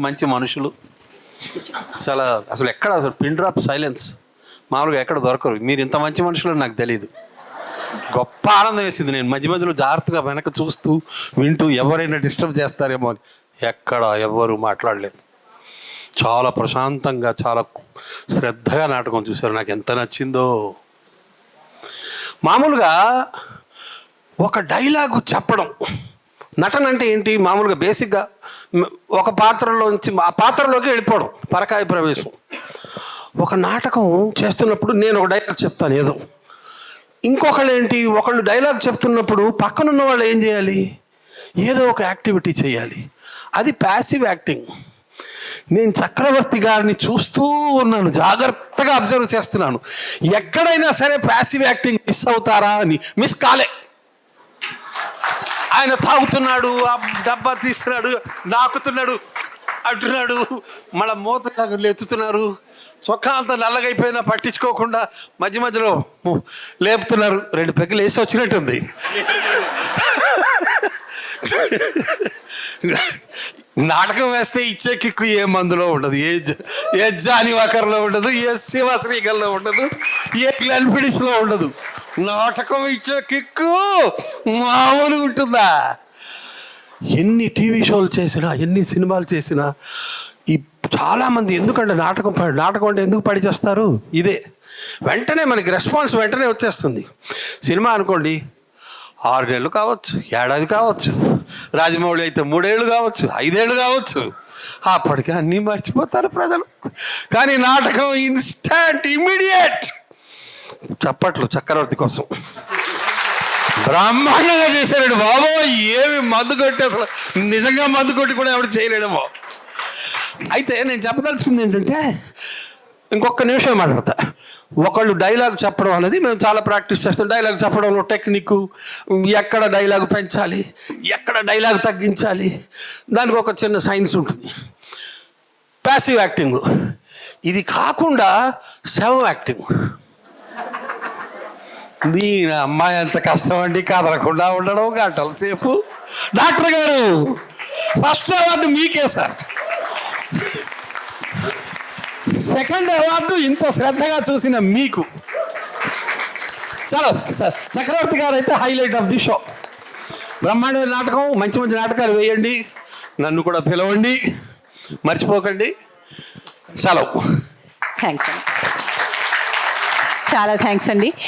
మంచి మనుషులు. అసలు ఎక్కడ అసలు పిన్ డ్రాప్ సైలెన్స్ మామూలుగా ఎక్కడ దొరకరు. మీరు ఇంత మంచి మనుషులు నాకు తెలియదు. గొప్ప ఆనందం వేసింది. నేను మధ్య మధ్యలో జాగ్రత్తగా వెనక చూస్తూ వింటూ ఎవరైనా డిస్టర్బ్ చేస్తారేమో అని. ఎక్కడ ఎవరు మాట్లాడలేదు. చాలా ప్రశాంతంగా చాలా శ్రద్ధగా నాటకం చూశారు. నాకు ఎంత నచ్చిందో. మామూలుగా ఒక డైలాగు చెప్పడం నటన అంటే ఏంటి? మామూలుగా బేసిక్గా ఒక పాత్రలోంచి ఆ పాత్రలోకి వెళ్ళిపోవడం, పరకాయ ప్రవేశం. ఒక నాటకం చేస్తున్నప్పుడు నేను ఒక డైలాగ్ చెప్తాను ఏదో, ఇంకొకళ్ళు ఏంటి, ఒకళ్ళు డైలాగ్ చెప్తున్నప్పుడు పక్కనున్న వాళ్ళు ఏం చేయాలి, ఏదో ఒక యాక్టివిటీ చేయాలి. అది ప్యాసివ్ యాక్టింగ్. నేను చక్రవర్తి గారిని చూస్తూ ఉన్నాను, జాగ్రత్తగా అబ్జర్వ్ చేస్తున్నాను. ఎక్కడైనా సరే ప్యాసివ్ యాక్టింగ్ మిస్ అవుతారా అని. మిస్ కాలే. ఆయన తాగుతున్నాడు, ఆ డబ్బా తీస్తున్నాడు, నాకుతున్నాడు, అంటున్నాడు, మళ్ళీ మూత ఎత్తుతున్నారు, చొక్కా అంతా నల్లగైపోయినా పట్టించుకోకుండా మధ్య మధ్యలో లేపుతున్నారు. 2 పెగ్గులు వేసి వచ్చినట్టుంది. నాటకం వేస్తే ఇచ్చే కిక్కు ఏ మందులో ఉండదు, ఏ జానీ వాకర్లో ఉండదు, ఏ శివశ్రీకల్లో ఉండదు, ఏ గ్లెన్ ఫినిష్లో ఉండదు. నాటకం ఇచ్చే కిక్కు మామూలుగా ఉంటుందా? ఎన్ని టీవీ షోలు చేసినా, ఎన్ని సినిమాలు చేసినా ఈ చాలామంది ఎందుకంటే నాటకం అంటే ఎందుకు పడి చేస్తారు? ఇదే. వెంటనే మనకి రెస్పాన్స్ వెంటనే వచ్చేస్తుంది. సినిమా అనుకోండి 6 నెలలు కావచ్చు, ఏడాది కావచ్చు, రాజమౌళి అయితే 3 ఏళ్ళు కావచ్చు, 5 ఏళ్ళు కావచ్చు, అప్పటికే అన్నీ మర్చిపోతారు ప్రజలు. కానీ నాటకం ఇన్స్టాంట్, ఇమ్మీడియట్. చప్పట్లు చక్రవర్తి కోసం. బ్రహ్మాండంగా చేశాడు బాబో. ఏమి మందు కొట్టి, అసలు నిజంగా మందు కొట్టి కూడా ఎవడు చేయలేడేమో. అయితే నేను చెప్పదలుచుకుంది ఏంటంటే, ఇంకొక నిమిషం మాట్లాడతా. ఒకళ్ళు డైలాగ్ చెప్పడం అనేది మేము చాలా ప్రాక్టీస్ చేస్తాం. డైలాగ్ చెప్పడంలో టెక్నిక్, ఎక్కడ డైలాగ్ పెంచాలి, ఎక్కడ డైలాగ్ తగ్గించాలి, దానికి ఒక చిన్న సైన్స్ ఉంటుంది. Passive acting. ఇది కాకుండా సెవ్ యాక్టింగ్. దీని అమ్మాయి అంత కష్టం అండి, కదలకుండా ఉండడం గంటల సేపు. డాక్టర్ గారు ఫస్ట్ అవార్డు మీకే సార్, సెకండ్ అవార్డు ఇంత శ్రద్ధగా చూసిన మీకు. చలో సార్, చక్రవర్తి గారు అయితే హైలైట్ ఆఫ్ ది షో. బ్రహ్మాండమైన నాటకం, మంచి మంచి నాటకాలు వేయండి, నన్ను కూడా పిలవండి, మర్చిపోకండి. సెలవు. థ్యాంక్స్, చాలా థ్యాంక్స్ అండి.